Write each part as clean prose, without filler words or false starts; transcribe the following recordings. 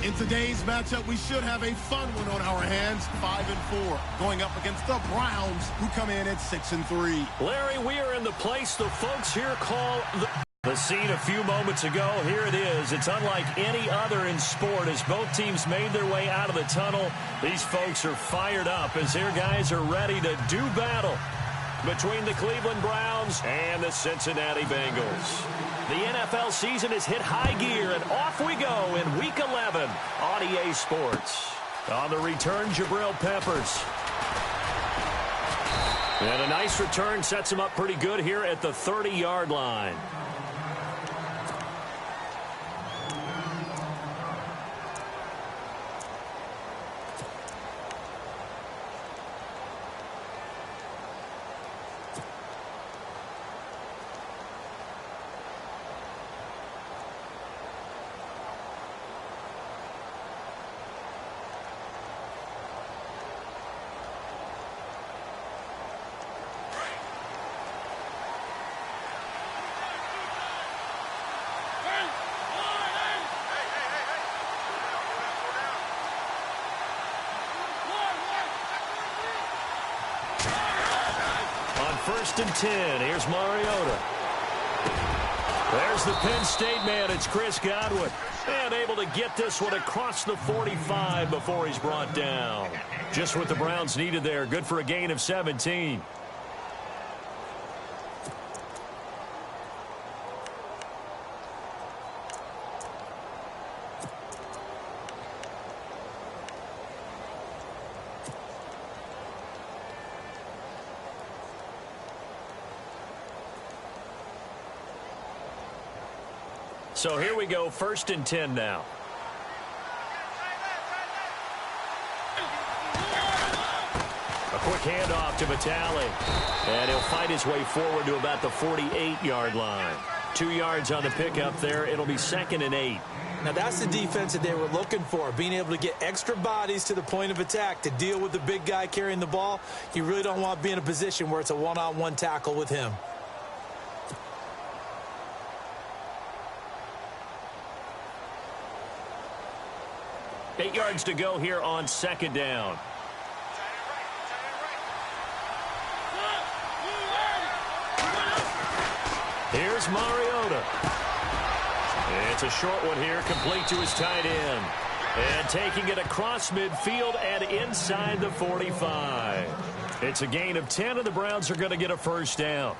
In today's matchup, we should have a fun one on our hands. 5-4, going up against the Browns, who come in at 6-3. Larry, we are in the place the folks here call the scene a few moments ago. Here it is. It's unlike any other in sport as both teams made their way out of the tunnel. These folks are fired up as their guys are ready to do battle between the Cleveland Browns and the Cincinnati Bengals. The NFL season has hit high gear, and off we go in Week 11 on EA Sports. On the return, Jabril Peppers. And a nice return sets him up pretty good here at the 30-yard line. First and 10. Here's Mariota. There's the Penn State man. It's Chris Godwin. And able to get this one across the 45 before he's brought down. Just what the Browns needed there. Good for a gain of 17. So here we go, first and 10 now. A quick handoff to Vitale. And he'll fight his way forward to about the 48-yard line. 2 yards on the pickup there. It'll be 2nd and 8. Now that's the defense that they were looking for, being able to get extra bodies to the point of attack to deal with the big guy carrying the ball. You really don't want to be in a position where it's a one-on-one tackle with him. Eight yards to go here on 2nd down. Here's Mariota. It's a short one here, complete to his tight end. And taking it across midfield and inside the 45. It's a gain of 10, and the Browns are going to get a first down.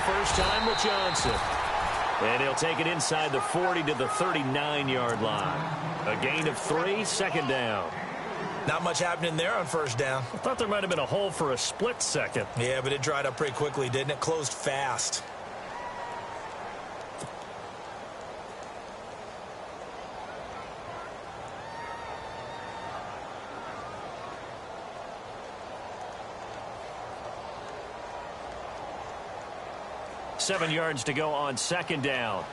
First time with Johnson. And he'll take it inside the 40 to the 39-yard line. A gain of 3, 2nd down. Not much happening there on first down. I thought there might have been a hole for a split second. Yeah, but it dried up pretty quickly, didn't it? Closed fast. Seven yards to go on 2nd down.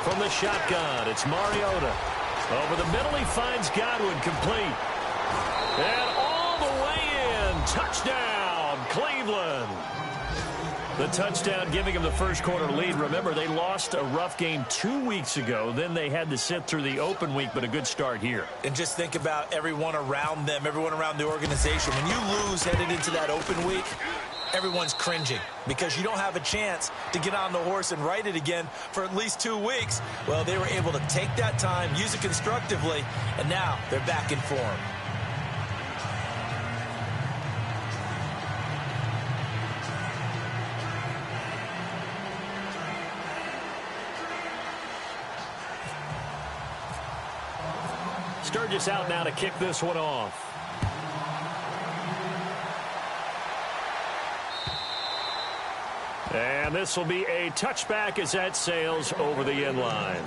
From the shotgun, it's Mariota. Over the middle, he finds Godwin, complete. And all the way in. Touchdown, Cleveland. The touchdown giving them the first quarter lead. Remember, they lost a rough game 2 weeks ago. Then they had to sit through the open week, but a good start here. And just think about everyone around them, everyone around the organization. When you lose headed into that open week, everyone's cringing because you don't have a chance to get on the horse and ride it again for at least 2 weeks. Well, they were able to take that time, use it constructively, and now they're back in form. Sturgis out now to kick this one off. And this will be a touchback as that sails over the end line.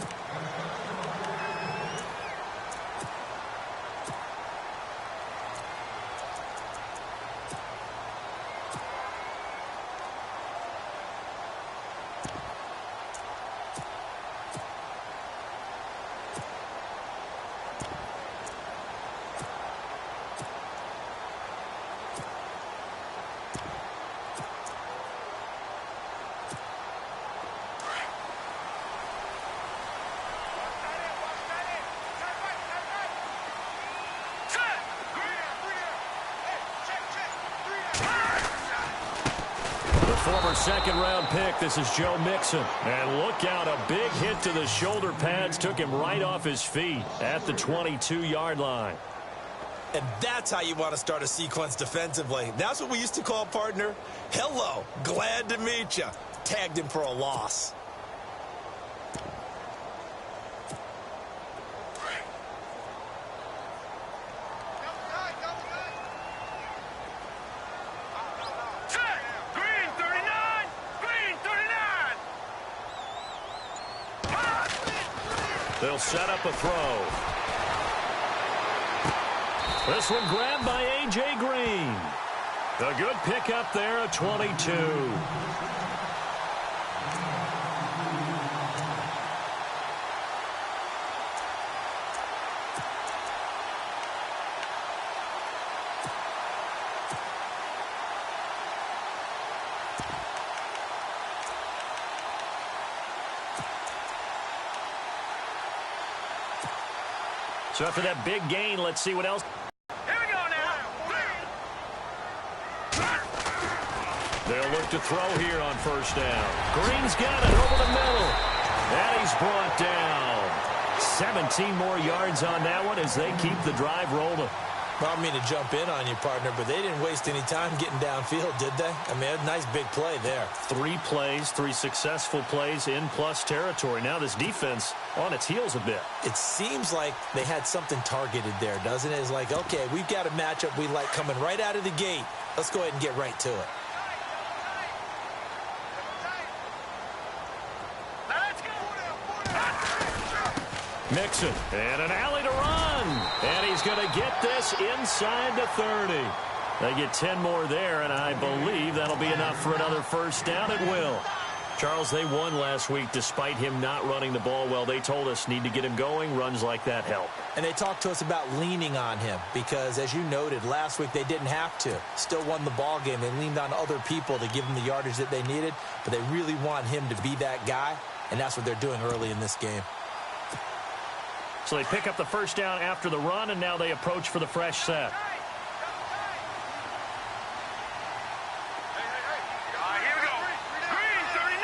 Former second-round pick, this is Joe Mixon. And look out, a big hit to the shoulder pads took him right off his feet at the 22-yard line. And that's how you want to start a sequence defensively. That's what we used to call, partner, hello, glad to meet you. Tagged him for a loss. They'll set up a throw. This one grabbed by A.J. Green. A good pickup there at 22. So after that big gain, let's see what else. Here we go now. They'll look to throw here on first down. Green's got it over the middle. And he's brought down. 17 more yards on that one as they keep the drive rolling. I don't mean to jump in on you, partner, but they didn't waste any time getting downfield, did they? I mean, a nice big play there. 3 plays, 3 successful plays in plus territory. Now this defense on its heels a bit. It seems like they had something targeted there, doesn't it? It's like, okay, we've got a matchup we like coming right out of the gate. Let's go ahead and get right to it. Mixon, and an alley to run. And he's going to get this inside the 30. They get 10 more there, and I believe that'll be enough for another first down. It will. Charles, they won last week despite him not running the ball well. They told us need to get him going. Runs like that help. And they talked to us about leaning on him because, as you noted, last week they didn't have to. Still won the ball game. They leaned on other people to give them the yardage that they needed, but they really want him to be that guy, and that's what they're doing early in this game. So they pick up the first down after the run, and now they approach for the fresh set. Here we go. Green, 39.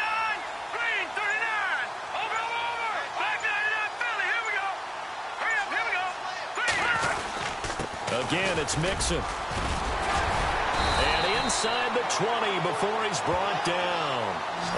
Green, 39. Over. Back 99, Philly. Here we go. Hurry up, here we go. Green. Again, it's Mixon. And inside the 20 before he's brought down.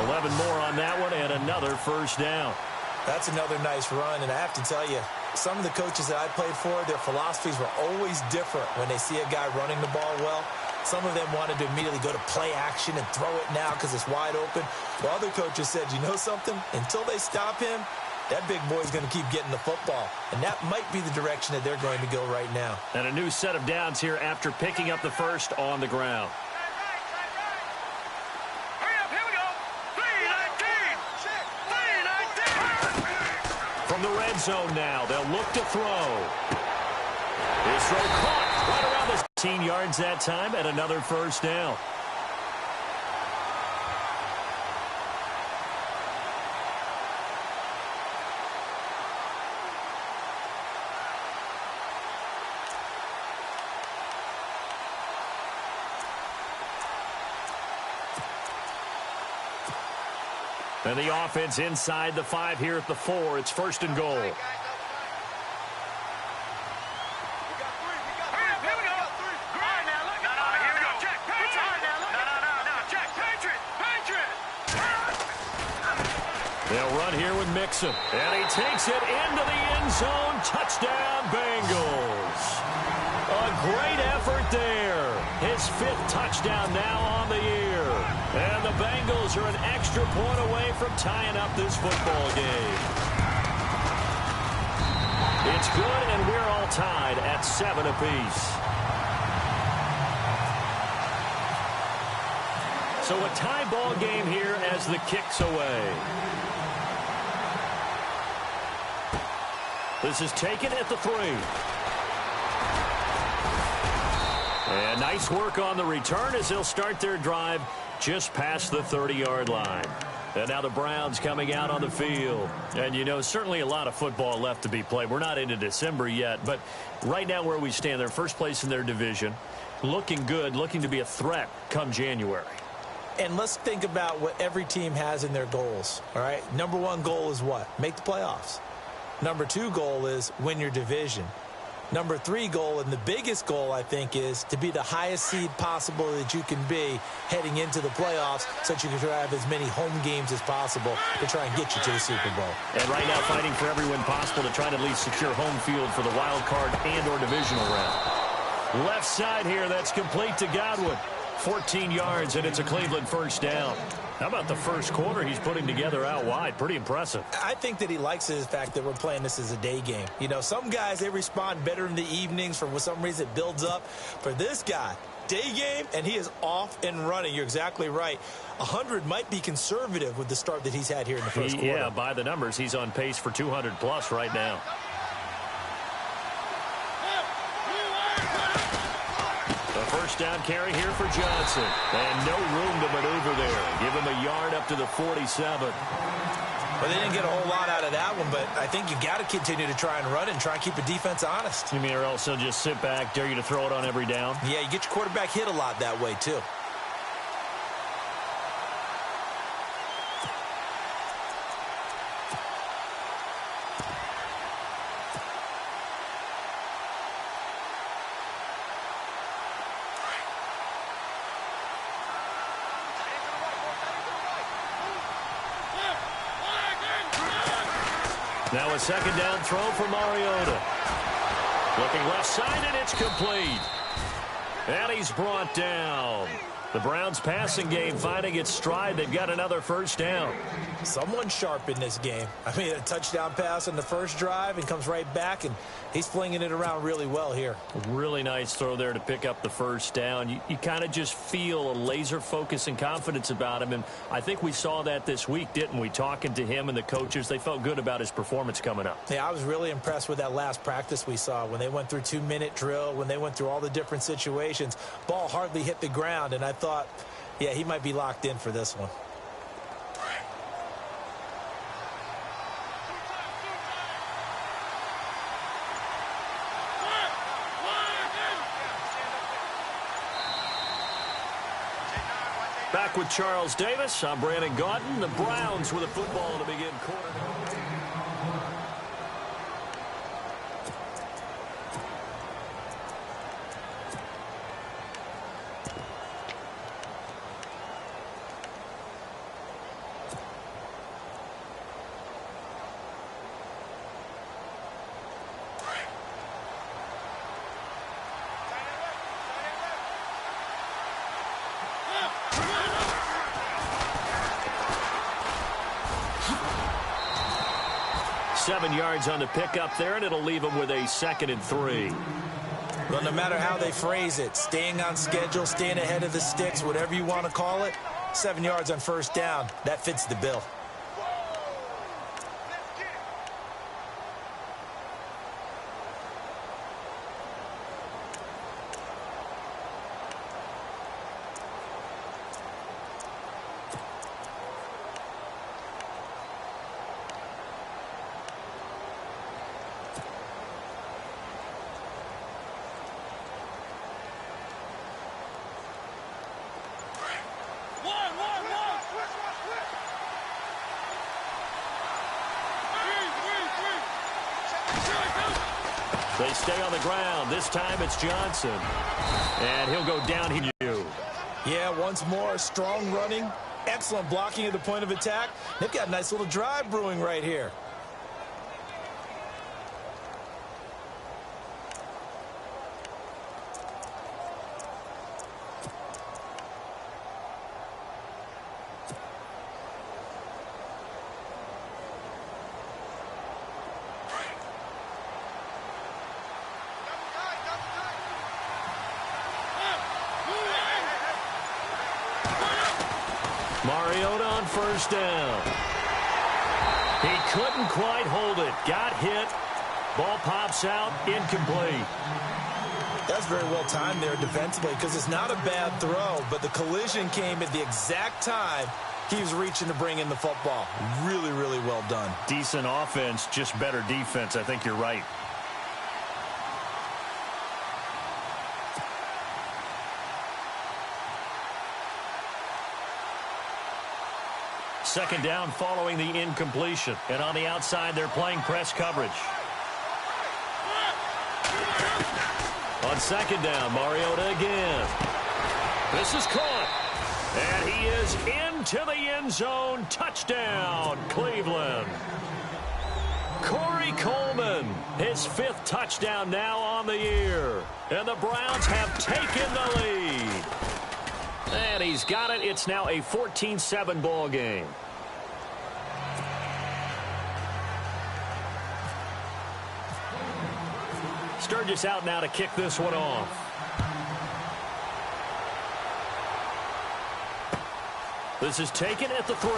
11 more on that one, and another first down. That's another nice run, and I have to tell you, some of the coaches that I played for, their philosophies were always different when they see a guy running the ball well. Some of them wanted to immediately go to play action and throw it now because it's wide open. While other coaches said, you know something? Until they stop him, that big boy's going to keep getting the football. And that might be the direction that they're going to go right now. And a new set of downs here after picking up the first on the ground. From the red zone now, they'll look to throw. His throw caught right around the 15 yards that time, and another first down. And the offense inside the 5 here at the 4. It's first and goal. They'll run here with Mixon. And he takes it into the end zone. Touchdown, Bengals. great effort there. His 5th touchdown now on the year. And the Bengals are an extra point away from tying up this football game. It's good, and we're all tied at 7 apiece. So a tie ball game here as the kick's away. This is taken at the 3. And nice work on the return as they'll start their drive just past the 30-yard line. And now the Browns coming out on the field. And, you know, certainly a lot of football left to be played. We're not into December yet, but right now where we stand, they're first place in their division. Looking good, looking to be a threat come January. And let's think about what every team has in their goals, all right? Number 1 goal is what? Make the playoffs. Number 2 goal is win your division. Number 3 goal, and the biggest goal, I think, is to be the highest seed possible that you can be heading into the playoffs so that you can have as many home games as possible to try and get you to the Super Bowl. And right now fighting for every win possible to try to at least secure home field for the wild card and or divisional round. Left side here, that's complete to Godwin. 14 yards, and it's a Cleveland first down. How about the first quarter he's putting together out wide? Pretty impressive. I think that he likes the fact that we're playing this as a day game. You know, some guys, they respond better in the evenings. For some reason, it builds up. For this guy, day game, and he is off and running. You're exactly right. 100 might be conservative with the start that he's had here in the first quarter. Yeah, by the numbers, he's on pace for 200-plus right now. First down carry here for Johnson. And no room to maneuver there. Give him a yard up to the 47. Well, they didn't get a whole lot out of that one, but I think you got to continue to try and run and try and keep the defense honest. You mean or else they'll just sit back, dare you to throw it on every down? Yeah, you get your quarterback hit a lot that way, too. Now a second down throw for Mariota. Looking left side, and it's complete. And he's brought down. The Browns passing game finding its stride. They've got another first down. Someone sharp in this game. I mean, a touchdown pass on the first drive and comes right back, and he's flinging it around really well here. Really nice throw there to pick up the first down. You kind of just feel a laser focus and confidence about him, and I think we saw that this week, didn't we? Talking to him and the coaches, they felt good about his performance coming up. Yeah, I was really impressed with that last practice we saw when they went through 2-minute drill, when they went through all the different situations. Ball hardly hit the ground, and I thought, yeah, he might be locked in for this one. Back with Charles Davis. I'm Brandon Gaudin. The Browns with a football to begin quarter. Seven yards on the pickup there, and it'll leave them with a 2nd and 3. Well, no matter how they phrase it, staying on schedule, staying ahead of the sticks, whatever you want to call it, 7 yards on first down, that fits the bill. They stay on the ground. This time it's Johnson. And he'll go down here. Yeah, once more, strong running, excellent blocking at the point of attack. They've got a nice little drive brewing right here. Mariota on first down. He couldn't quite hold it. Got hit. Ball pops out. Incomplete. That's very well timed there defensively because it's not a bad throw, but the collision came at the exact time he was reaching to bring in the football. Really, really well done. Decent offense, just better defense. I think you're right. Second down following the incompletion. And on the outside, they're playing press coverage. On second down, Mariota again. This is caught. And he is into the end zone. Touchdown, Cleveland. Corey Coleman, his 5th touchdown now on the year. And the Browns have taken the lead. And he's got it. It's now a 14-7 ball game. Sturgis out now to kick this one off. This is taken at the 3.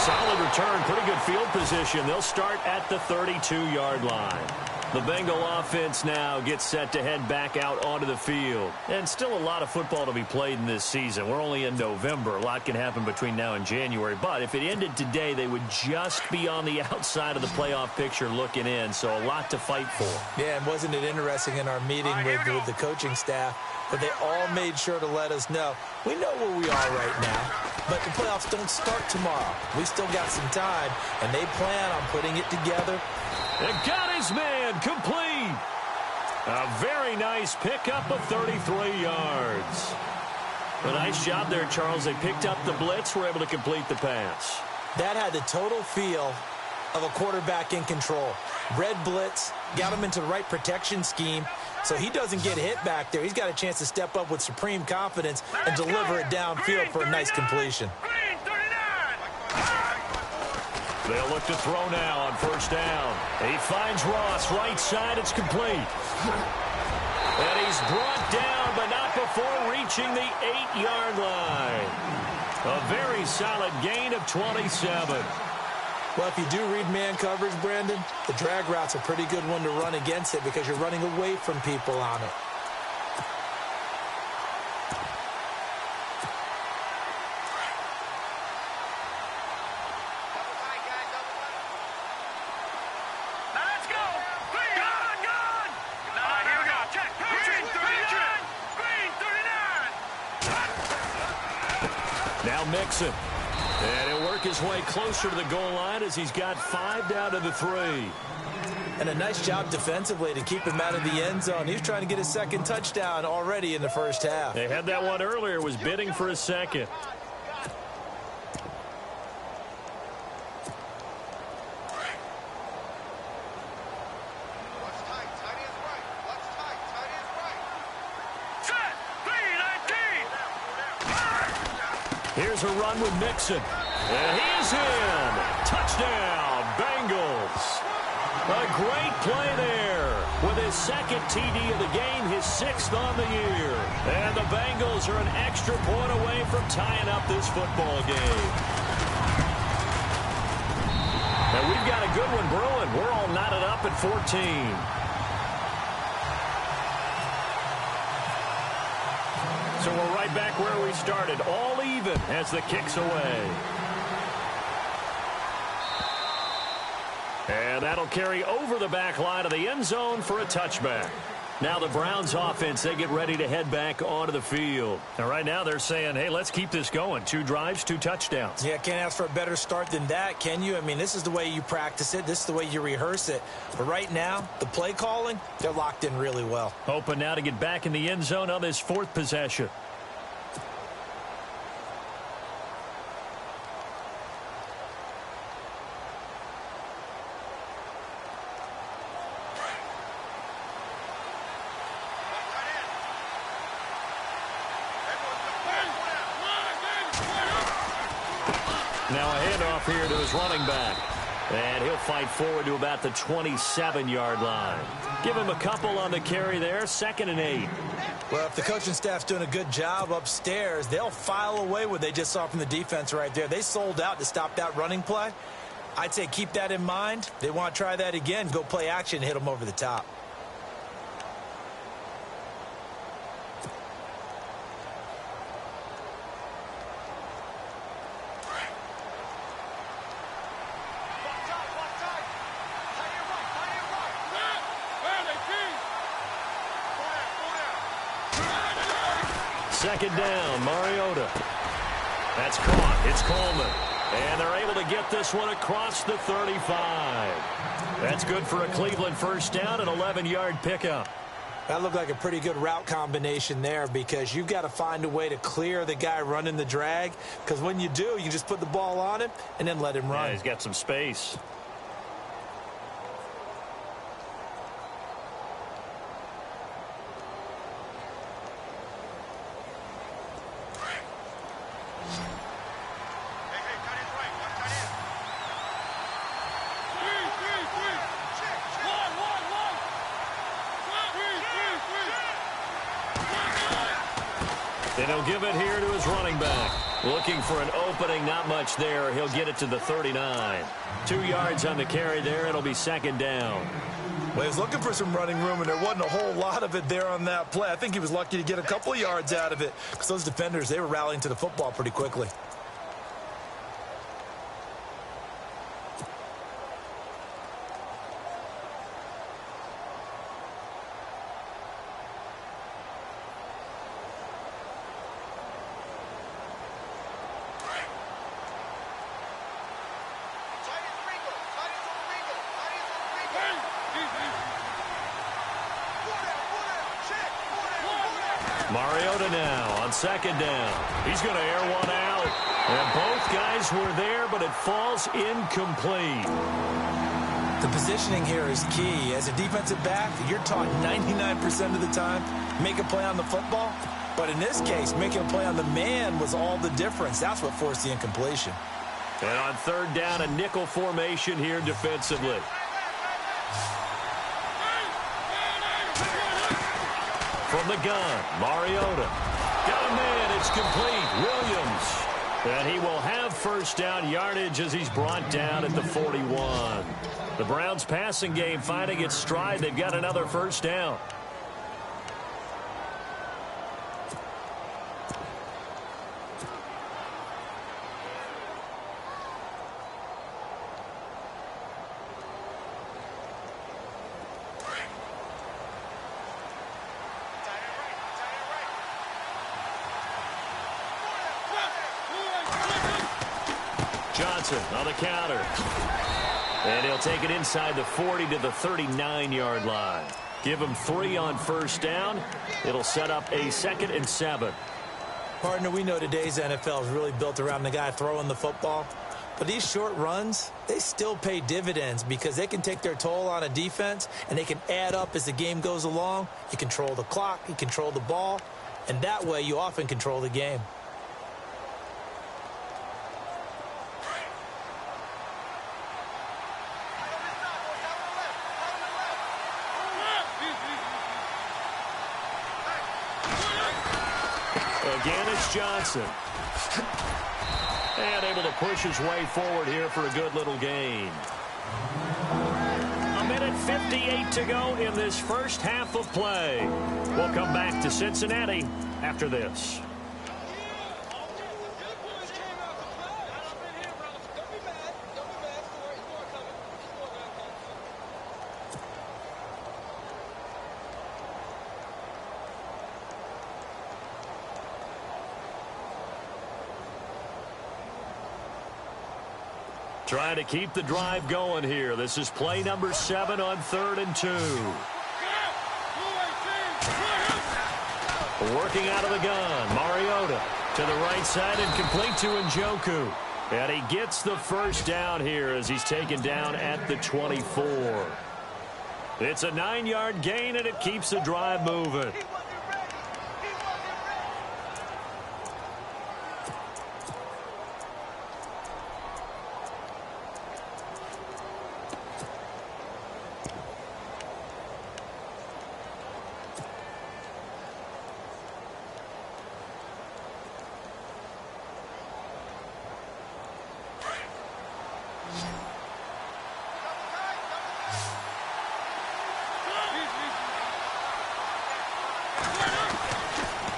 Solid return, pretty good field position. They'll start at the 32-yard line. The Bengal offense now gets set to head back out onto the field. And still a lot of football to be played in this season. We're only in November. A lot can happen between now and January. But if it ended today, they would just be on the outside of the playoff picture looking in. So a lot to fight for. Yeah, and wasn't it interesting in our meeting with the coaching staff that they all made sure to let us know, we know where we are right now, but the playoffs don't start tomorrow. We still got some time, and they plan on putting it together. And got his man complete. A very nice pickup of 33 yards. A nice job there, Charles. They picked up the blitz, were able to complete the pass. That had the total feel of a quarterback in control. Red blitz, got him into the right protection scheme, so he doesn't get hit back there. He's got a chance to step up with supreme confidence and deliver it downfield for a nice completion. They'll look to throw now on first down. He finds Ross, right side, it's complete. And he's brought down, but not before reaching the 8-yard line. A very solid gain of 27. Well, if you do read man coverage, Brandon, the drag route's a pretty good one to run against it because you're running away from people on it. Mixon. And he'll work his way closer to the goal line as he's got 5 down to the 3. And a nice job defensively to keep him out of the end zone. He was trying to get his 2nd touchdown already in the first half. They had that one earlier, was bidding for a 2nd. Here's a run with Mixon. And he is in. Touchdown, Bengals. A great play there. With his 2nd TD of the game, his 6th on the year. And the Bengals are an extra point away from tying up this football game. And we've got a good one brewing. We're all knotted up at 14. So we're right back where we started, all even as the kick's away. And that'll carry over the back line of the end zone for a touchback. Now the Browns offense, they get ready to head back onto the field. And right now they're saying, hey, let's keep this going. 2 drives, 2 touchdowns. Yeah, can't ask for a better start than that, can you? I mean, this is the way you practice it. This is the way you rehearse it. But right now, the play calling, they're locked in really well. Hoping now to get back in the end zone on this 4th possession. Now a handoff here to his running back. And he'll fight forward to about the 27-yard line. Give him a couple on the carry there, 2nd and 8. Well, if the coaching staff's doing a good job upstairs, they'll file away what they just saw from the defense right there. They sold out to stop that running play. I'd say keep that in mind. They want to try that again, go play action, hit them over the top. Second down, Mariota. That's caught. It's Coleman. And they're able to get this one across the 35. That's good for a Cleveland first down, an 11-yard pickup. That looked like a pretty good route combination there because you've got to find a way to clear the guy running the drag, because when you do, you just put the ball on him and then let him run. Yeah, he's got some space. And he'll give it here to his running back. Looking for an opening, not much there. He'll get it to the 39. 2 yards on the carry there. It'll be 2nd down. Well, he was looking for some running room, and there wasn't a whole lot of it there on that play. I think he was lucky to get a couple of yards out of it because those defenders, they were rallying to the football pretty quickly. Mariota now on 2nd down. He's going to air one out. And both guys were there, but it falls incomplete. The positioning here is key. As a defensive back, you're taught 99% of the time, make a play on the football. But in this case, making a play on the man was all the difference. That's what forced the incompletion. And on 3rd down, a nickel formation here defensively. From the gun, Mariota. Got a man, it's complete. Williams. And he will have first down yardage as he's brought down at the 41. The Browns passing game finding its stride. They've got another first down. Johnson on the counter. And he'll take it inside the 40 to the 39-yard line. Give him 3 on first down. It'll set up a 2nd and 7. Partner, we know today's NFL is really built around the guy throwing the football. But these short runs, they still pay dividends because they can take their toll on a defense and they can add up as the game goes along. You control the clock, you control the ball, and that way you often control the game. Again, it's Johnson. And able to push his way forward here for a good little gain. 1:58 to go in this first half of play. We'll come back to Cincinnati after this. Trying to keep the drive going here. This is play number 7 on 3rd and 2. Working out of the gun. Mariota to the right side and complete to Njoku. And he gets the first down here as he's taken down at the 24. It's a 9-yard gain, and it keeps the drive moving.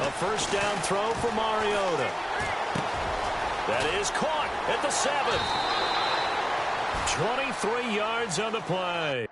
A first down throw for Mariota. That is caught at the 7. 23 yards on the play.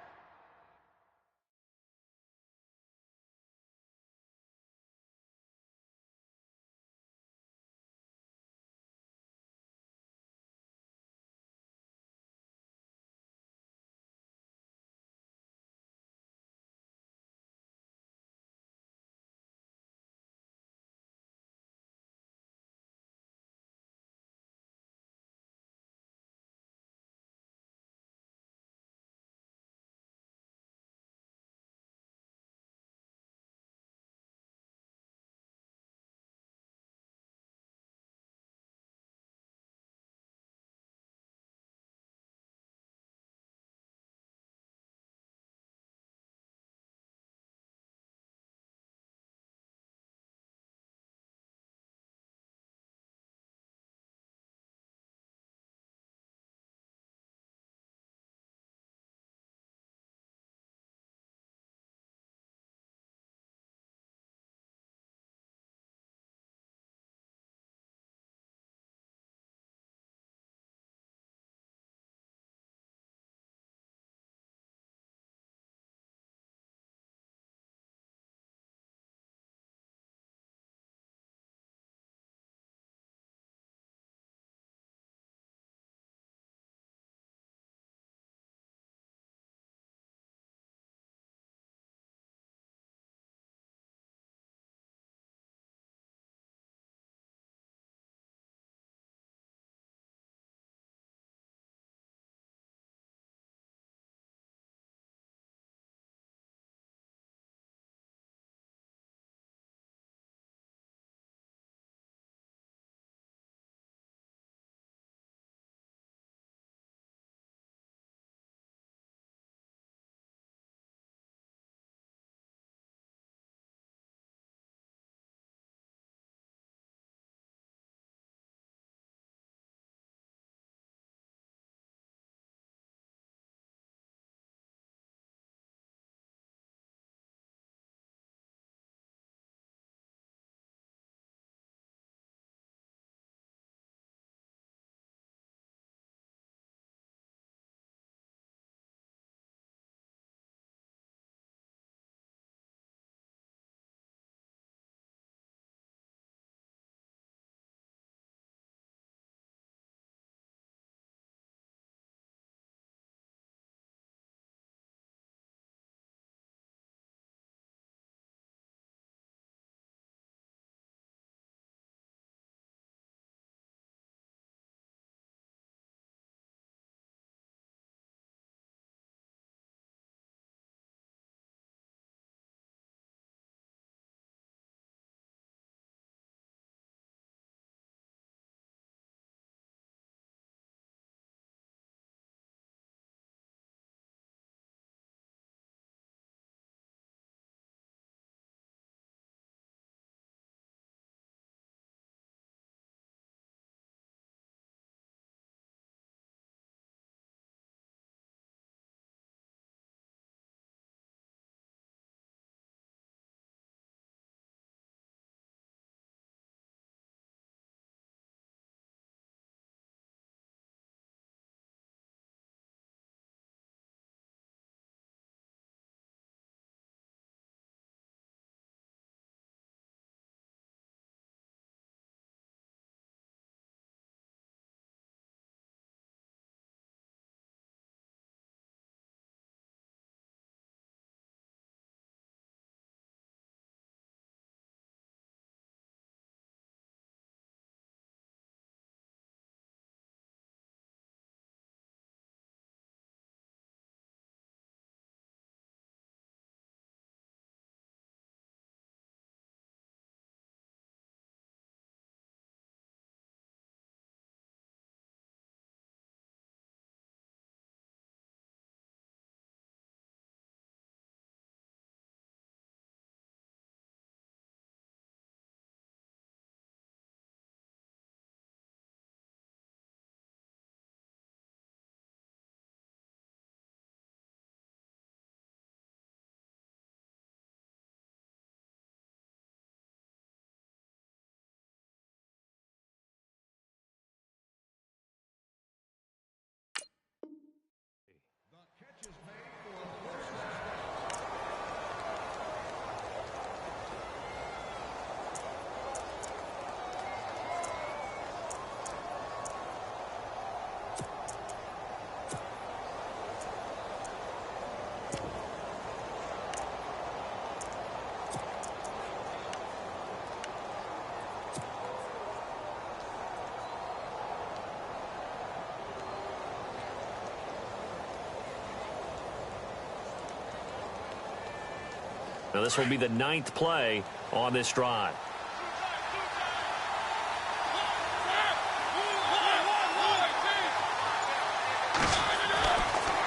Now this will be the 9th play on this drive.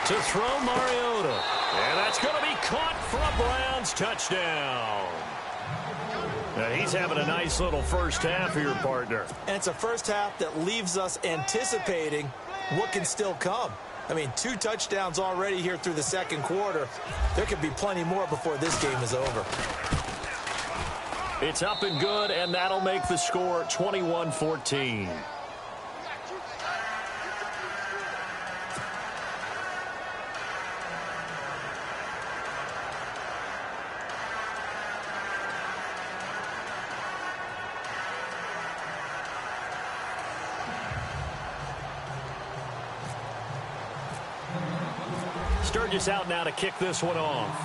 To throw Mariota. And that's going to be caught for a Browns touchdown. And he's having a nice little first half here, partner. And it's a first half that leaves us anticipating what can still come. I mean, 2 touchdowns already here through the second quarter. There could be plenty more before this game is over. It's up and good, and that'll make the score 21-14. Sturgis out now to kick this one off.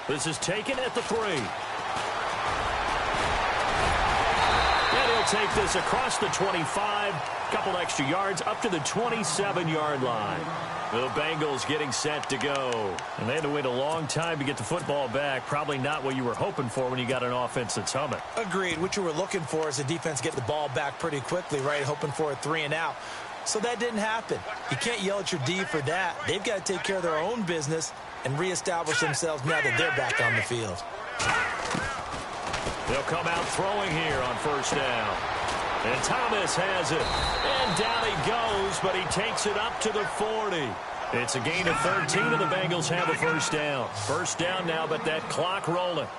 This is taken at the 3. And he'll take this across the 25. Couple extra yards up to the 27-yard line. The Bengals getting set to go. And they had to wait a long time to get the football back. Probably not what you were hoping for when you got an offense that's humming. Agreed. What you were looking for is the defense get the ball back pretty quickly, right? Hoping for a 3 and out. So that didn't happen. You can't yell at your D for that. They've got to take care of their own business and reestablish themselves now that they're back on the field. They'll come out throwing here on first down. And Thomas has it. And down he goes, but he takes it up to the 40. It's a gain of 13, and the Bengals have a first down. First down now, but that clock rolling.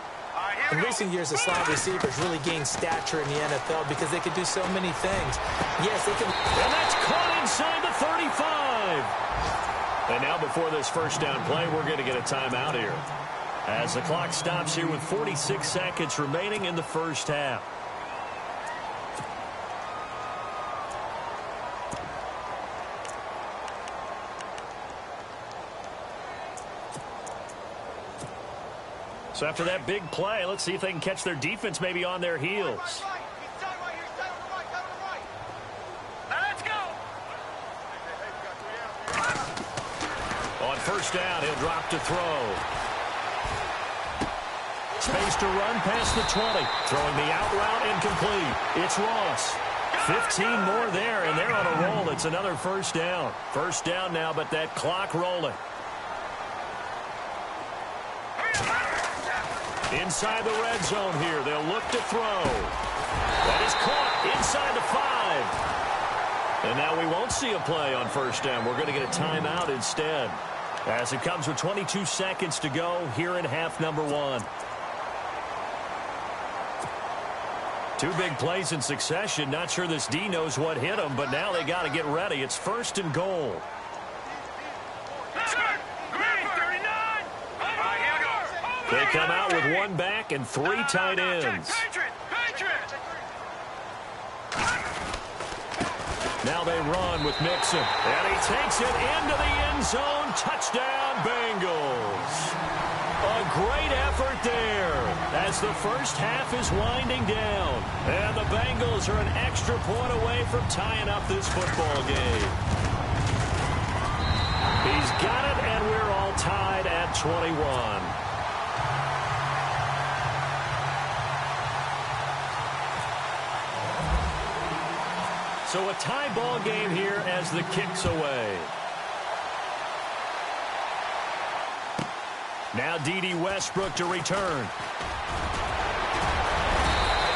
In recent years, the slot receivers really gained stature in the NFL because they could do so many things. Yes, they can. And that's caught inside the 35. And now before this first down play, we're going to get a timeout here. As the clock stops here with 46 seconds remaining in the first half. So after that big play, let's see if they can catch their defense maybe on their heels. On first down, he'll drop to throw. Space to run past the 20. Throwing the out route incomplete. It's Ross. 15 more there, and they're on a roll. It's another first down. First down now, but that clock rolling. Inside the red zone here. They'll look to throw. That is caught inside the 5. And now we won't see a play on first down. We're going to get a timeout instead. As it comes with 22 seconds to go here in half number 1. 2 big plays in succession. Not sure this D knows what hit them, but now they got to get ready. It's first and goal. They come out with 1 back and 3 tight ends. Now they run with Mixon. And he takes it into the end zone. Touchdown, Bengals. A great effort there as the first half is winding down. And the Bengals are an extra point away from tying up this football game. He's got it, and we're all tied at 21. So a tie ball game here as the kick's away. Now D.D. Westbrook to return.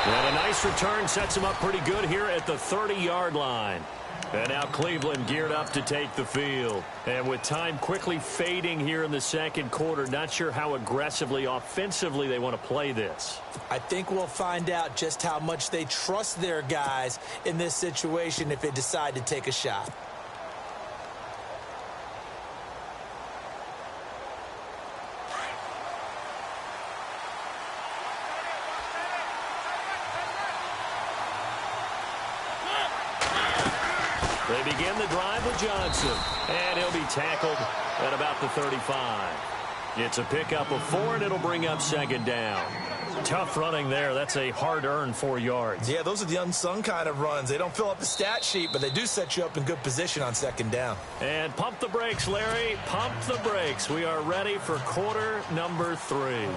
And a nice return sets him up pretty good here at the 30-yard line. And now Cleveland geared up to take the field. And with time quickly fading here in the second quarter, not sure how aggressively, offensively they want to play this. I think we'll find out just how much they trust their guys in this situation if they decide to take a shot. They begin the drive with Johnson, and he'll be tackled at about the 35. It's a pickup of 4, and it'll bring up second down. Tough running there. That's a hard-earned 4 yards. Yeah, those are the unsung kind of runs. They don't fill up the stat sheet, but they do set you up in good position on second down. And pump the brakes, Larry. Pump the brakes. We are ready for quarter number 3.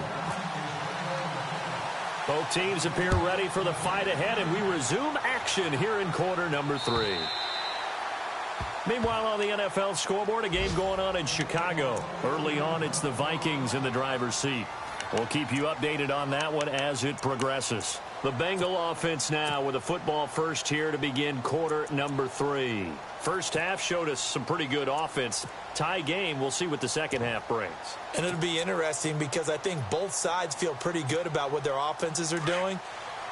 Both teams appear ready for the fight ahead, and we resume action here in quarter number 3. Meanwhile, on the NFL scoreboard, a game going on in Chicago. Early on, it's the Vikings in the driver's seat. We'll keep you updated on that one as it progresses. The Bengal offense now with a football first here to begin quarter number 3. First half showed us some pretty good offense. Tie game, we'll see what the second half brings. And it'll be interesting because I think both sides feel pretty good about what their offenses are doing.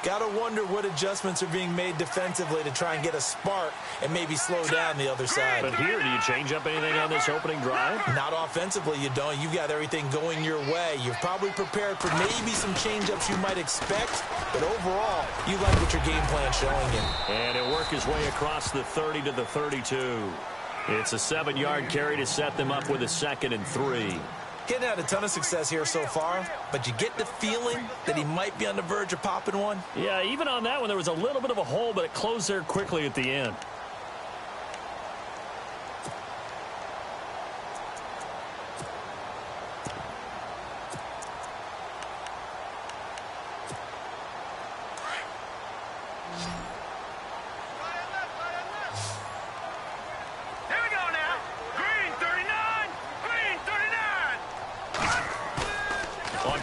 Got to wonder what adjustments are being made defensively to try and get a spark and maybe slow down the other side. But here, do you change up anything on this opening drive? Not offensively, you don't. You've got everything going your way. You're probably prepared for maybe some change-ups you might expect, but overall, you like what your game plan's showing you. And it'll work his way across the 30 to the 32. It's a 7-yard carry to set them up with a 2nd and 3. Getting had a ton of success here so far, but you get the feeling that he might be on the verge of popping one. Yeah, even on that one, there was a little bit of a hole, but it closed there quickly at the end.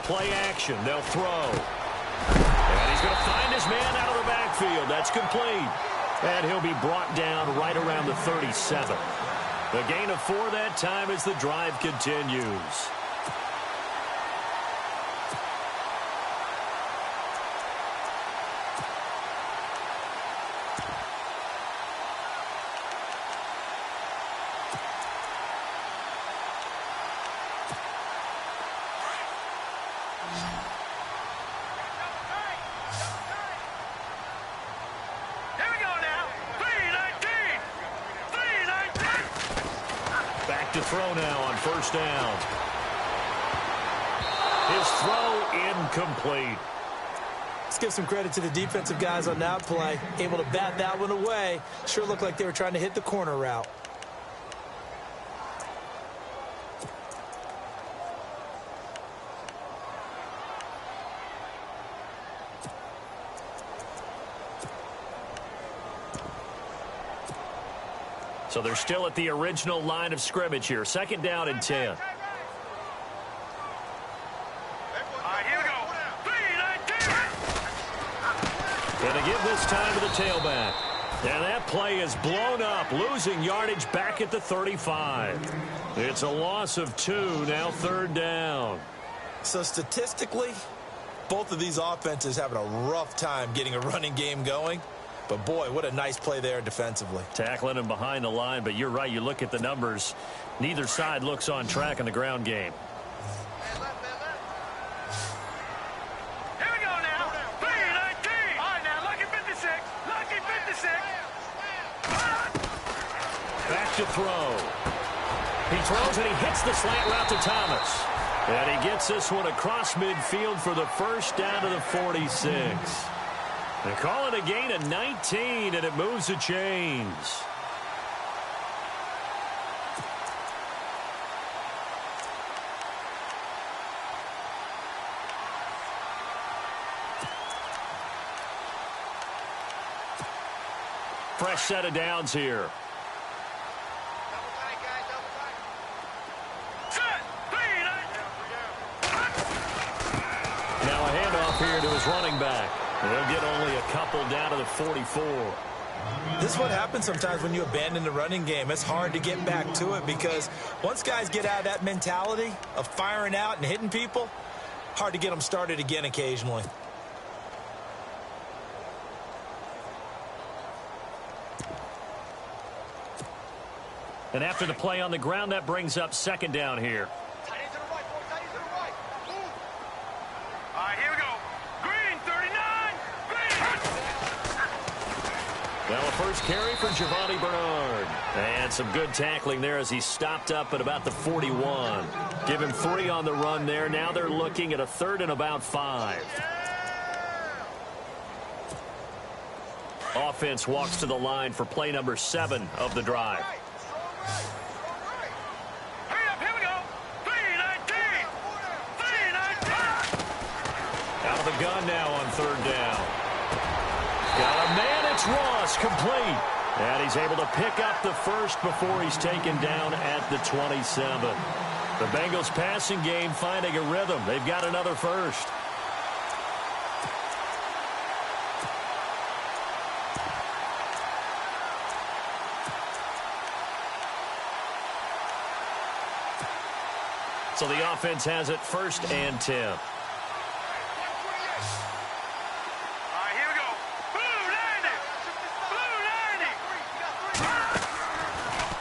Play action. They'll throw. And he's going to find his man out of the backfield. That's complete. And he'll be brought down right around the 37. The gain of 4 that time as the drive continues. To throw now on first down. His throw incomplete. Let's give some credit to the defensive guys on that play. Able to bat that one away. Sure looked like they were trying to hit the corner route. So they're still at the original line of scrimmage here. 2nd down and 10. All right, here we go. 3-19. And to give this time to the tailback. And that play is blown up, losing yardage back at the 35. It's a loss of 2, now 3rd down. So statistically, both of these offenses having a rough time getting a running game going. But, boy, what a nice play there defensively. Tackling him behind the line, but you're right. You look at the numbers. Neither side looks on track in the ground game. Here we go now. 3-19. All right, now, lucky 56. Lucky 56. Back to throw. He throws and he hits the slant route to Thomas. And he gets this one across midfield for the first down to the 46. They call it a gain of 19, and it moves the chains. Fresh set of downs here. Now a handoff here to his running back. They'll get only a couple down to the 44. This is what happens sometimes when you abandon the running game. It's hard to get back to it because once guys get out of that mentality of firing out and hitting people, hard to get them started again occasionally. And after the play on the ground, that brings up 2nd down here. first carry for Giovanni Bernard. And some good tackling there as he stopped up at about the 41. Give him 3 on the run there. Now they're looking at a 3rd and about 5. Offense walks to the line for play number 7 of the drive. Hurry up, here we go. 3-19. 3-19. Out of the gun now on 3rd down. Got a man, it's Ross, complete. And he's able to pick up the first before he's taken down at the 27. The Bengals passing game finding a rhythm. They've got another first. So the offense has it 1st and 10. All right, here we go. Blue 90. Blue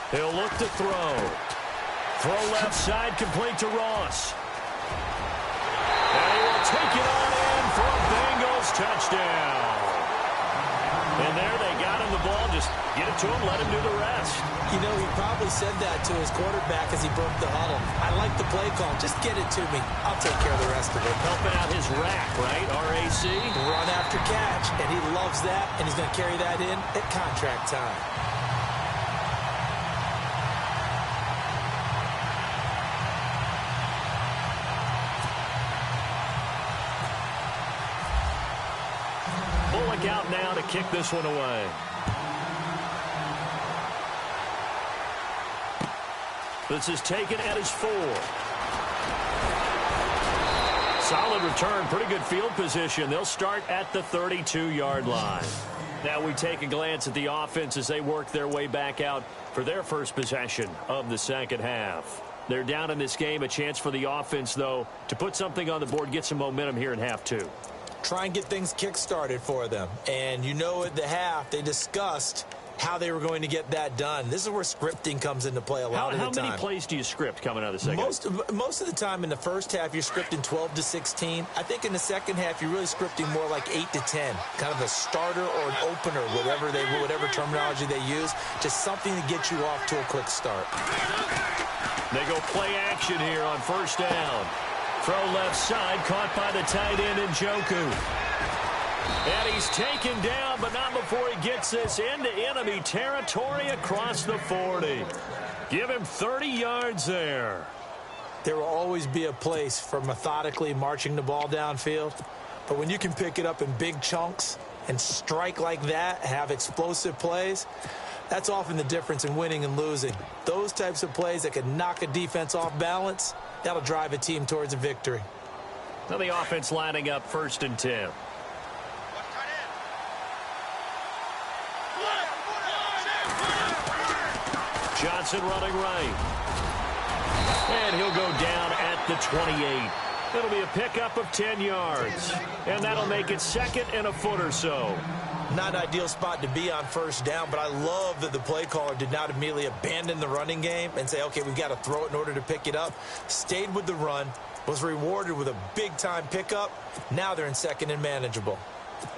90. He'll look to throw. Throw left side, complete to Ross. And he will take it on in for a Bengals touchdown. And there they got him the ball. Just get it to him, let him do the rest. You know, he probably said that to his quarterback as he broke the huddle. I like the play call. Just get it to me. I'll take care of the rest of it. Helping out his rack, right? RAC. Run after catch, and he loves that, and he's going to carry that in at contract time. Bullock out now to kick this one away. This is taken at his 4. Solid return, pretty good field position. They'll start at the 32-yard line. Now we take a glance at the offense as they work their way back out for their first possession of the second half. They're down in this game. A chance for the offense, though, to put something on the board, get some momentum here in half 2. Try and get things kick-started for them. And you know at the half, they discussed how they were going to get that done. This is where scripting comes into play a lot of the time. How many plays do you script coming out of the second? Most of the time in the first half, you're scripting 12 to 16. I think in the second half, you're really scripting more like 8 to 10. Kind of a starter or an opener, whatever terminology they use. Just something to get you off to a quick start. They go play action here on 1st down. Throw left side, caught by the tight end Njoku. And he's taken down, but not before he gets this into enemy territory across the 40. Give him 30 yards there. There will always be a place for methodically marching the ball downfield. But when you can pick it up in big chunks and strike like that, have explosive plays, that's often the difference in winning and losing. Those types of plays that can knock a defense off balance, that'll drive a team towards a victory. Now the offense lining up 1st and 10. Johnson running right. And he'll go down at the 28. It'll be a pickup of 10 yards. And that'll make it 2nd and a foot or so. Not an ideal spot to be on 1st down, but I love that the play caller did not immediately abandon the running game and say, okay, we've got to throw it in order to pick it up. Stayed with the run, was rewarded with a big-time pickup. Now they're in 2nd and manageable.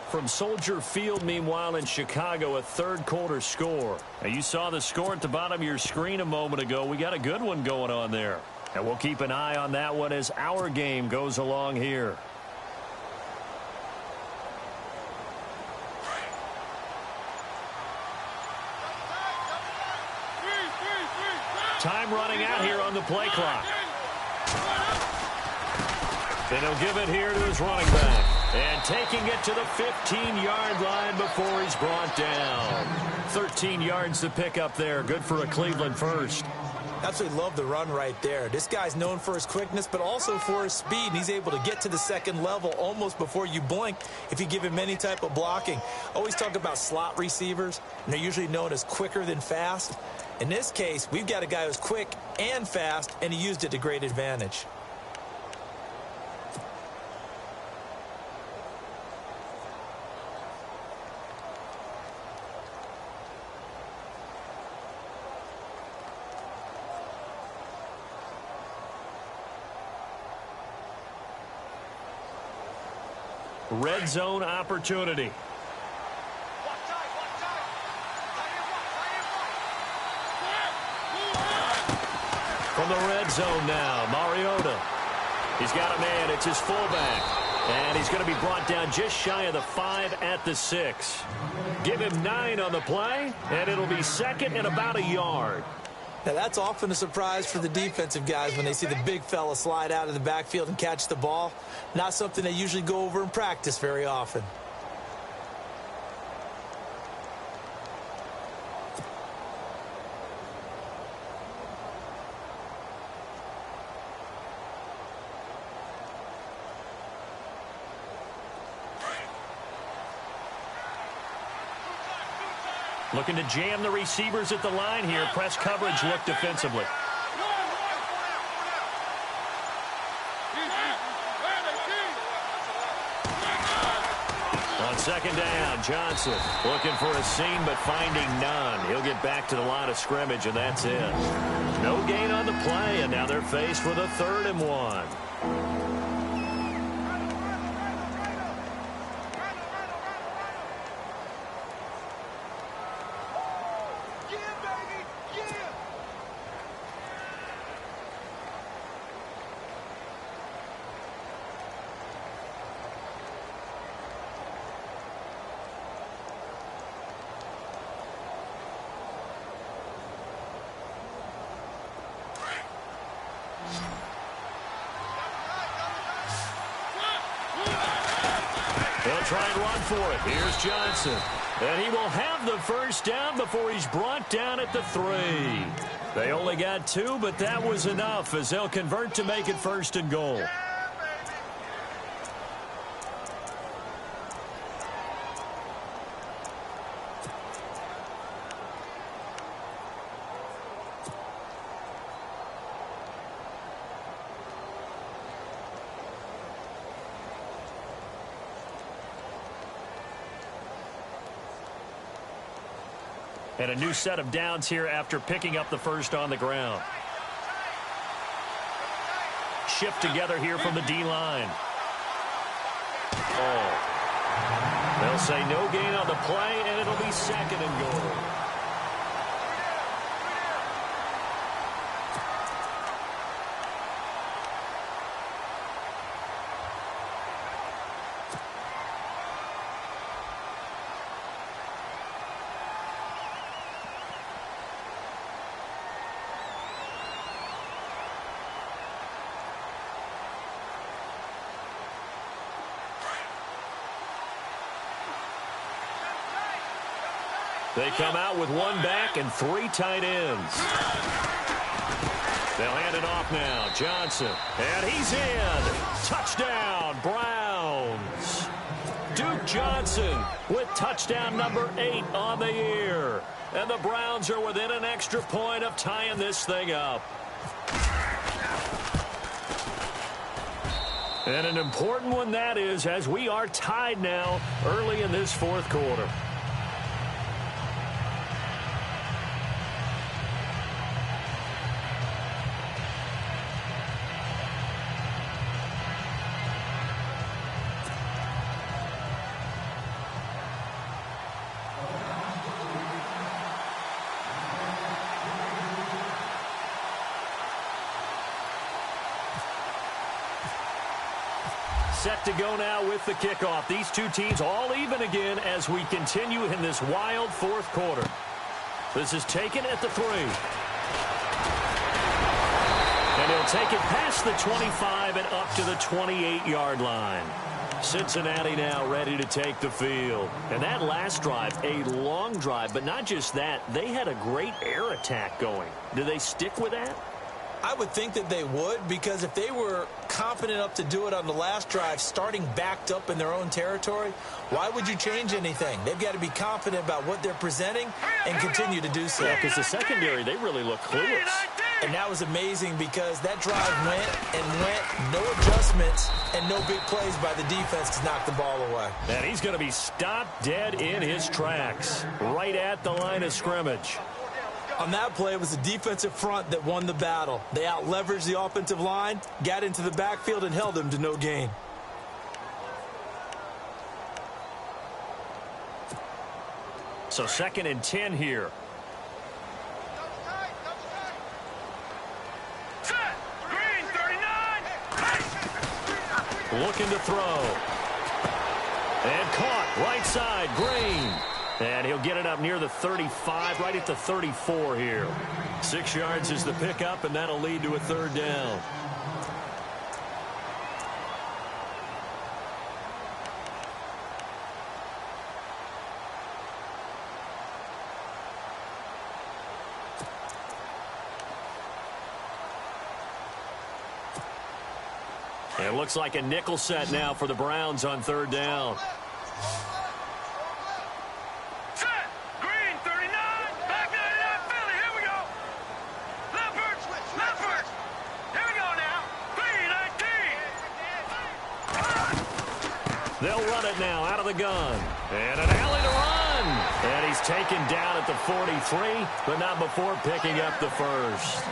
From Soldier Field, meanwhile, in Chicago, a 3rd quarter score. Now, you saw the score at the bottom of your screen a moment ago. We got a good one going on there. And we'll keep an eye on that one as our game goes along here. Time running out here on the play clock. Then he'll give it here to his running back. And taking it to the 15-yard line before he's brought down. 13 yards to pick up there. Good for a Cleveland first. Absolutely love the run right there. This guy's known for his quickness, but also for his speed. And he's able to get to the 2nd level almost before you blink if you give him any type of blocking. Always talk about slot receivers, and they're usually known as quicker than fast. In this case, we've got a guy who's quick and fast, and he used it to great advantage. Red zone opportunity. From the red zone now, Mariota. He's got a man. It's his fullback. And he's going to be brought down just shy of the 5 at the 6. Give him 9 on the play, and it'll be second and about a yard. Now, that's often a surprise for the defensive guys when they see the big fella slide out of the backfield and catch the ball. Not something they usually go over in practice very often. Looking to jam the receivers at the line here. Press coverage look defensively. On second down, Johnson looking for a seam but finding none. He'll get back to the line of scrimmage, and that's it. No gain on the play, and now they're faced with a 3rd and 1. They'll try and run for it. Here's Johnson. And he will have the first down before he's brought down at the 3. They only got 2, but that was enough as they'll convert to make it 1st and goal. And a new set of downs here after picking up the first on the ground. Shift together here from the D-line. Oh. They'll say no gain on the play, and it'll be 2nd and goal. They come out with 1 back and 3 tight ends. They'll hand it off now. Johnson. And he's in. Touchdown, Browns. Duke Johnson with touchdown number 8 on the year. And the Browns are within an extra point of tying this thing up. And an important one that is, as we are tied now early in this 4th quarter. Set to go now with the kickoff. These two teams all even again as we continue in this wild 4th quarter. This is taken at the 3. And he'll take it past the 25 and up to the 28-yard line. Cincinnati now ready to take the field. And that last drive, a long drive, but not just that. They had a great air attack going. Do they stick with that? I would think that they would, because if they were confident enough to do it on the last drive, starting backed up in their own territory, why would you change anything? They've got to be confident about what they're presenting and continue to do so. Yeah, because the secondary, they really look clueless. And that was amazing because that drive went and went, no adjustments and no big plays by the defense to knock the ball away. And he's going to be stopped dead in his tracks, right at the line of scrimmage. On that play, it was the defensive front that won the battle. They out-leveraged the offensive line, got into the backfield, and held them to no gain. So 2nd and 10 here. looking to throw. And caught right side, Green. And he'll get it up near the 35, right at the 34 here. 6 yards is the pickup, and that'll lead to a third down. It looks like a nickel set now for the Browns on third down. Set. Green, 39. Back 99, Philly. Here we go. Leopard. Leopard. Here we go now. Green, 19. They'll run it now out of the gun. And an alley to run. And he's taken down at the 43, but not before picking up the first.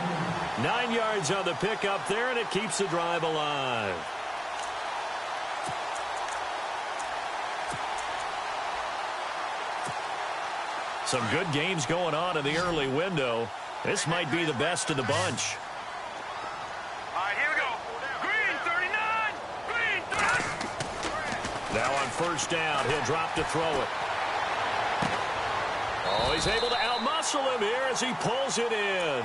9 yards on the pickup there, and it keeps the drive alive. Some good games going on in the early window. This might be the best of the bunch. All right, here we go. Green, 39. Green, 39. Now on first down, he'll drop to throw it. Oh, he's able to outmuscle him here as he pulls it in.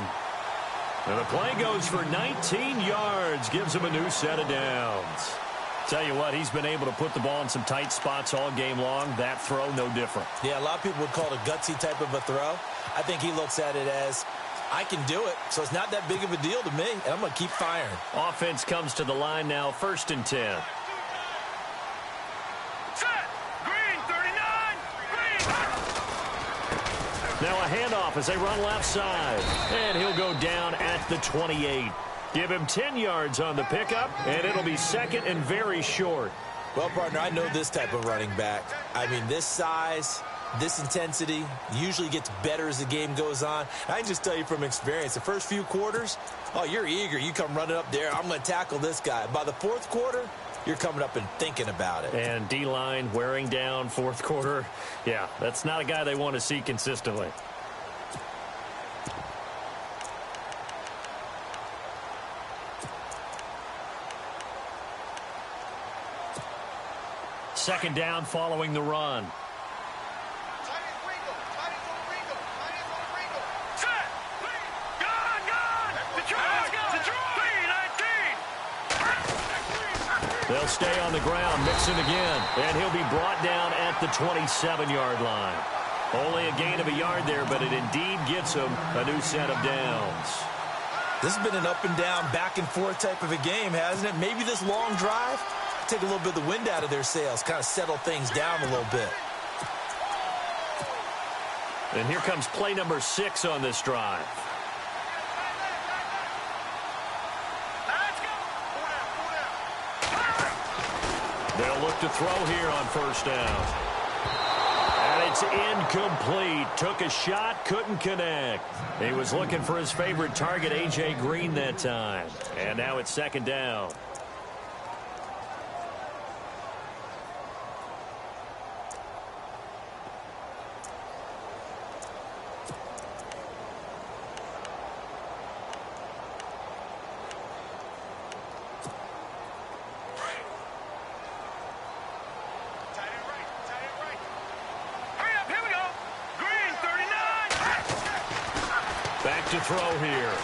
And the play goes for 19 yards, gives him a new set of downs. Tell you what, he's been able to put the ball in some tight spots all game long. That throw, no different. Yeah, a lot of people would call it a gutsy type of a throw. I think he looks at it as, I can do it, so it's not that big of a deal to me, and I'm going to keep firing. Offense comes to the line now, 1st and 10. Set. Green, 39. Green. Now a handoff as they run left side. And he'll go down at the 28. Give him 10 yards on the pickup, and it'll be second and very short. Well, partner, I know this type of running back. I mean, this size, this intensity usually gets better as the game goes on. I can just tell you from experience, the first few quarters, oh, you're eager. You come running up there, I'm going to tackle this guy. By the 4th quarter, you're coming up and thinking about it. And D-line wearing down 4th quarter. Yeah, that's not a guy they want to see consistently. Second down following the run. Set. Gone. Detroit. Green, 19. They'll stay on the ground, mixing again. And he'll be brought down at the 27-yard line. Only a gain of a yard there, but it indeed gets him a new set of downs. This has been an up and down, back and forth type of a game, hasn't it? Maybe this long drive, take a little bit of the wind out of their sails, kind of settle things down a little bit. And here comes play number 6 on this drive. Let's go. They'll look to throw here on first down. And it's incomplete. Took a shot, couldn't connect. He was looking for his favorite target, A.J. Green, that time. And now it's second down. To throw here.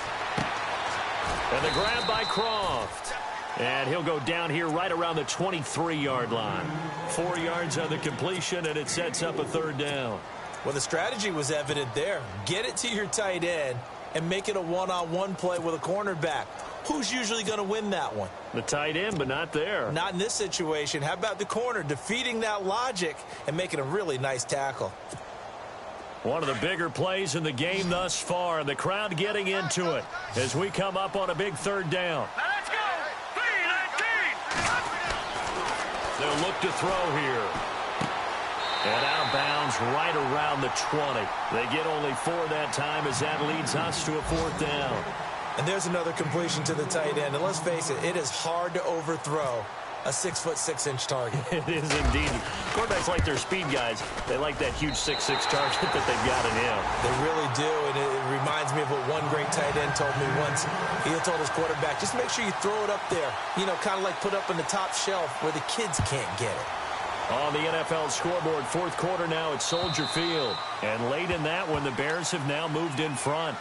And the grab by Croft. And he'll go down here right around the 23-yard line. 4 yards on the completion, and it sets up a third down. Well, the strategy was evident there. Get it to your tight end and make it a one-on-one play with a cornerback. Who's usually going to win that one? The tight end, but not there. Not in this situation. How about the corner defeating that logic and making a really nice tackle? One of the bigger plays in the game thus far, and the crowd getting into it as we come up on a big third down. Let's go. 3-19. They'll look to throw here. And out of bounds right around the 20. They get only 4 that time as that leads us to a 4th down. And there's another completion to the tight end. And let's face it, it is hard to overthrow a 6'6" target. It is indeed. Quarterbacks like their speed guys. They like that huge 6'6" target that they've got in him. They really do, and it reminds me of what one great tight end told me once. He told his quarterback, just make sure you throw it up there, you know, kind of like put up in the top shelf where the kids can't get it. On the NFL scoreboard, fourth quarter now at Soldier Field. And late in that one, the Bears have now moved in front.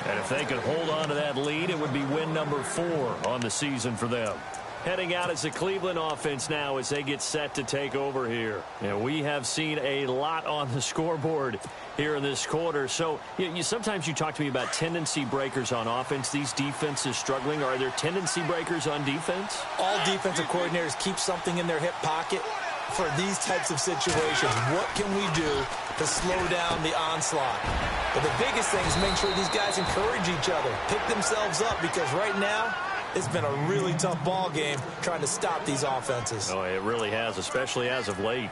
And if they could hold on to that lead, it would be win number 4 on the season for them. Heading out as the Cleveland offense now as they get set to take over here. And we have seen a lot on the scoreboard here in this quarter. So sometimes you talk to me about tendency breakers on offense. These defenses struggling. Are there tendency breakers on defense? All defensive coordinators keep something in their hip pocket for these types of situations. What can we do to slow down the onslaught? But the biggest thing is make sure these guys encourage each other, pick themselves up, because right now it's been a really tough ball game trying to stop these offenses. Oh, it really has, especially as of late.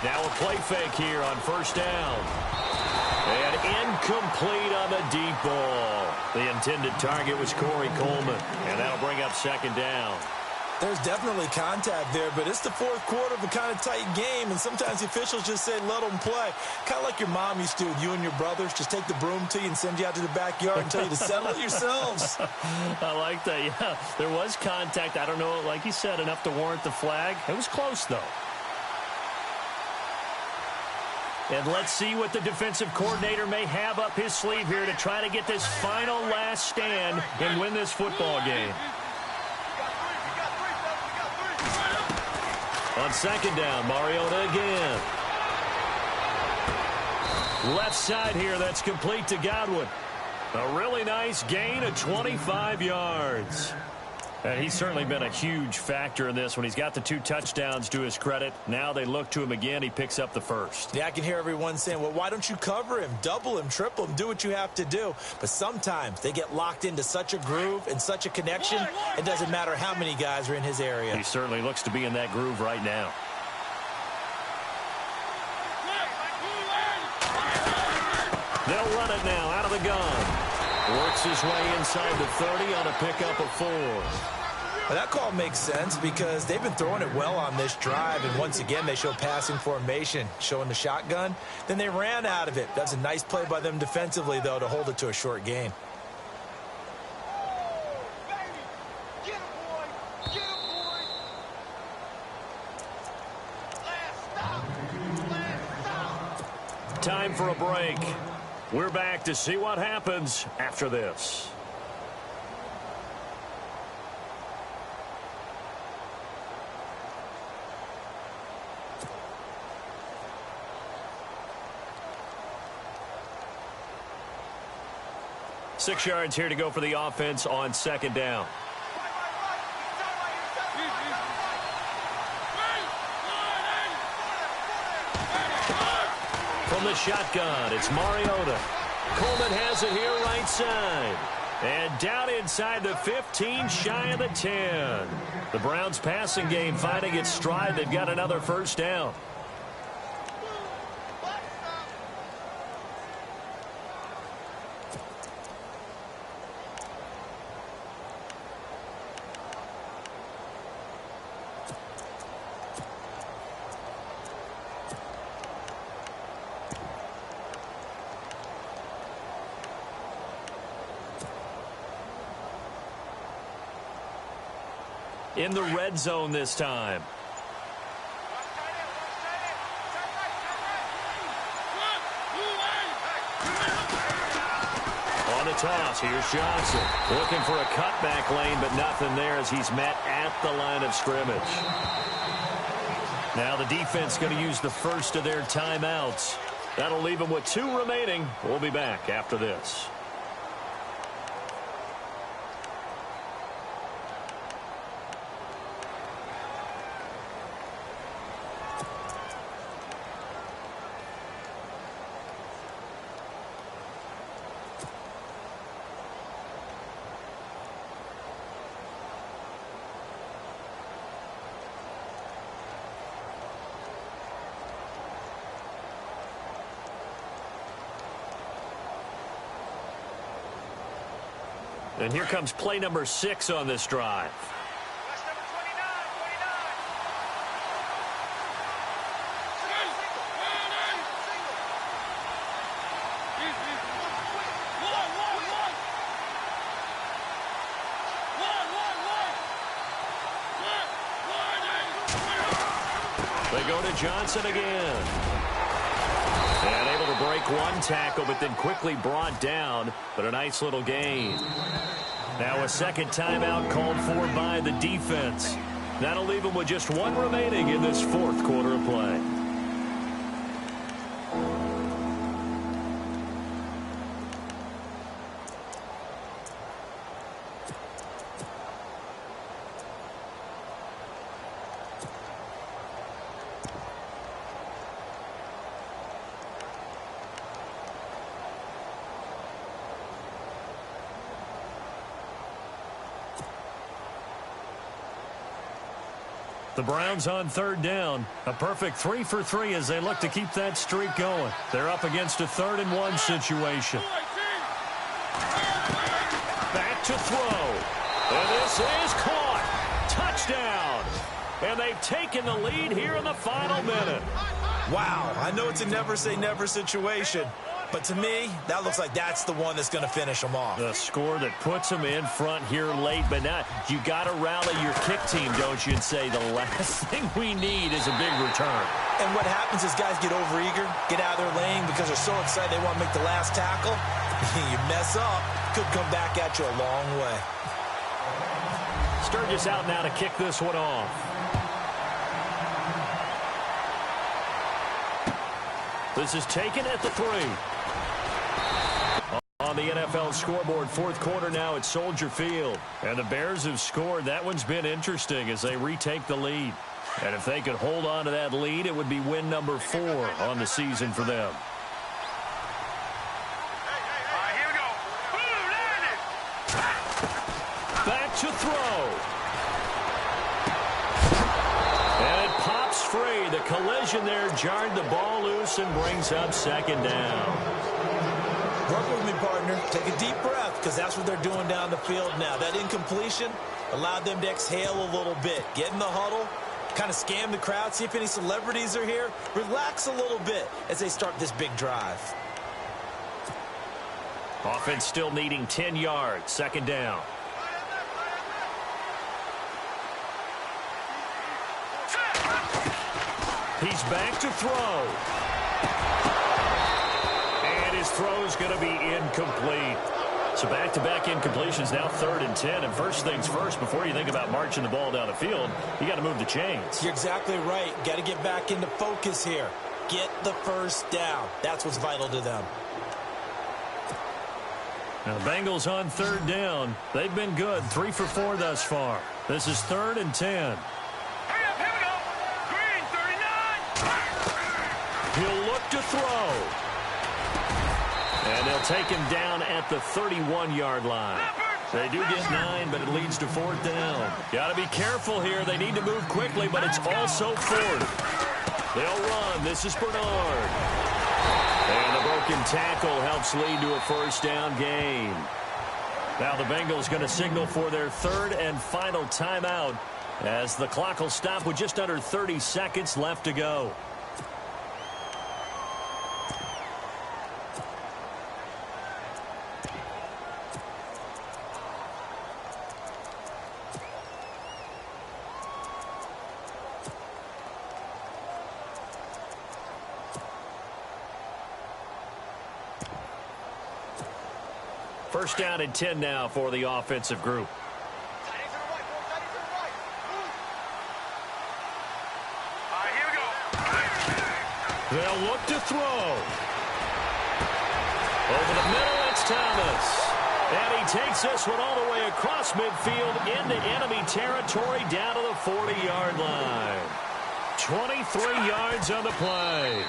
Now a play fake here on first down. And incomplete on the deep ball. The intended target was Corey Coleman. And that'll bring up second down. There's definitely contact there, but it's the fourth quarter of a kind of tight game, and sometimes the officials just say, let them play. Kind of like your mom used to, you and your brothers, just take the broom to you and send you out to the backyard and tell you to settle it yourselves. I like that, yeah. There was contact. I don't know, like you said, enough to warrant the flag. It was close, though. And let's see what the defensive coordinator may have up his sleeve here to try to get this final last stand and win this football game. On second down, Mariota again. Left side here, that's complete to Godwin. A really nice gain of 25 yards. And he's certainly been a huge factor in this when he's got the 2 touchdowns to his credit. Now they look to him again. He picks up the first. Yeah, I can hear everyone saying, well, why don't you cover him, double him, triple him, do what you have to do. But sometimes they get locked into such a groove and such a connection, it doesn't matter how many guys are in his area. He certainly looks to be in that groove right now. They'll run it now out of the gun. Works his way inside the 30 on a pickup of 4. Well, that call makes sense because they've been throwing it well on this drive, and once again they show passing formation, showing the shotgun. Then they ran out of it. That's a nice play by them defensively, though, to hold it to a short gain. Time for a break. We're back to see what happens after this. Six yards here to go for the offense on second down. From the shotgun, it's Mariota. Coleman has it here right side. And down inside the 15, shy of the 10. The Browns passing game finding its stride. They've got another first down. In the red zone this time. On the toss, here's Johnson. Looking for a cutback lane, but nothing there as he's met at the line of scrimmage. Now the defense going to use the first of their timeouts. That'll leave them with 2 remaining. We'll be back after this. And here comes play number 6 on this drive. They go to Johnson again. And able to break one tackle, but then quickly brought down. But a nice little gain. Now a second timeout called for by the defense. That'll leave them with just one remaining in this fourth quarter of play. The Browns on third down. A perfect 3 for 3 as they look to keep that streak going. They're up against a 3rd and 1 situation. Back to throw. And this is caught. Touchdown. And they've taken the lead here in the final minute. Wow, I know it's a never-say-never situation, but to me, that looks like that's the one that's going to finish them off. The score that puts them in front here late, but now you got to rally your kick team, don't you, and say the last thing we need is a big return. And what happens is guys get overeager, get out of their lane because they're so excited they want to make the last tackle. You mess up, could come back at you a long way. Sturgis out now to kick this one off. This is taken at the 3. On the NFL scoreboard, fourth quarter now at Soldier Field. And the Bears have scored. That one's been interesting as they retake the lead. And if they could hold on to that lead, it would be win number 4 on the season for them. Here we go. Back to throw. And it pops free. The collision there jarred the ball loose and brings up second down. Work with me, partner. Take a deep breath because that's what they're doing down the field now. That incompletion allowed them to exhale a little bit. Get in the huddle, kind of scan the crowd, see if any celebrities are here. Relax a little bit as they start this big drive. Offense still needing 10 yards. Second down. He's back to throw. And his throw's going to be incomplete. So back-to-back incompletions, now 3rd and 10. And first things first, before you think about marching the ball down the field, you got to move the chains. You're exactly right. Got to get back into focus here. Get the first down. That's what's vital to them. Now the Bengals on 3rd down. They've been good, 3 for 4 thus far. This is 3rd and 10. He'll look to throw. And they'll take him down at the 31-yard line. They do get 9, but it leads to 4th down. Got to be careful here. They need to move quickly, but it's also 4th. They'll run. This is Bernard. And the broken tackle helps lead to a first down gain. Now the Bengals going to signal for their 3rd and final timeout as the clock will stop with just under 30 seconds left to go. First down and 10 now for the offensive group. Here we go. They'll look to throw. Over the middle, it's Thomas. And he takes this one all the way across midfield into enemy territory down to the 40-yard line. 23 yards on the play.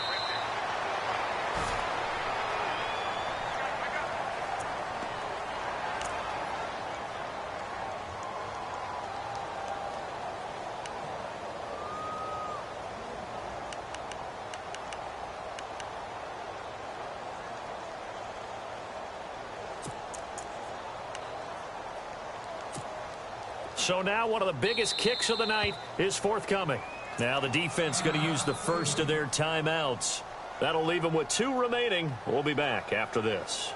So now one of the biggest kicks of the night is forthcoming. Now the defense going to use the first of their timeouts. That'll leave them with 2 remaining. We'll be back after this.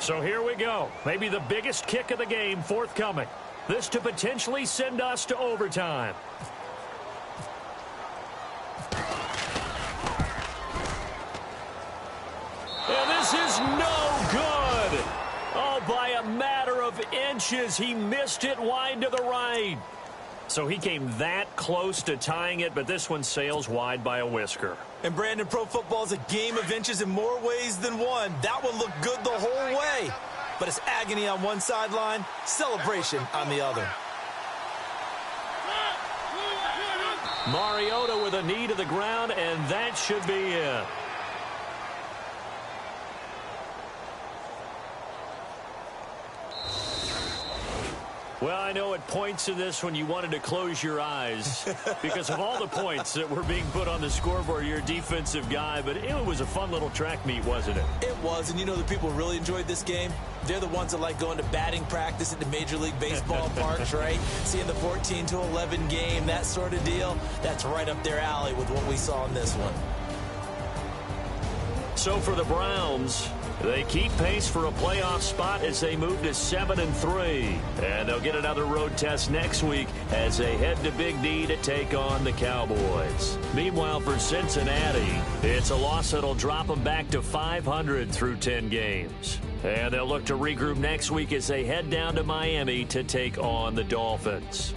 So here we go. Maybe the biggest kick of the game forthcoming. This to potentially send us to overtime. And this is no good. Oh, by a matter of inches, he missed it wide to the right. So he came that close to tying it, but this one sails wide by a whisker. And Brandon, pro football is a game of inches in more ways than one. That one looked good the whole way. But it's agony on one sideline, celebration on the other. Mariota with a knee to the ground, and that should be it. Well, I know at points in this when you wanted to close your eyes because of all the points that were being put on the scoreboard. You're a defensive guy, but it was a fun little track meet, wasn't it? It was, and you know the people who really enjoyed this game? They're the ones that like going to batting practice at the Major League Baseball parks, right? Seeing the 14-11 game, that sort of deal. That's right up their alley with what we saw in this one. So for the Browns, they keep pace for a playoff spot as they move to 7-3. And they'll get another road test next week as they head to Big D to take on the Cowboys. Meanwhile, for Cincinnati, it's a loss that'll drop them back to 500 through 10 games. And they'll look to regroup next week as they head down to Miami to take on the Dolphins.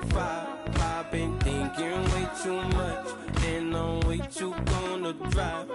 5. I've been thinking way too much, and I'm way too gonna drive.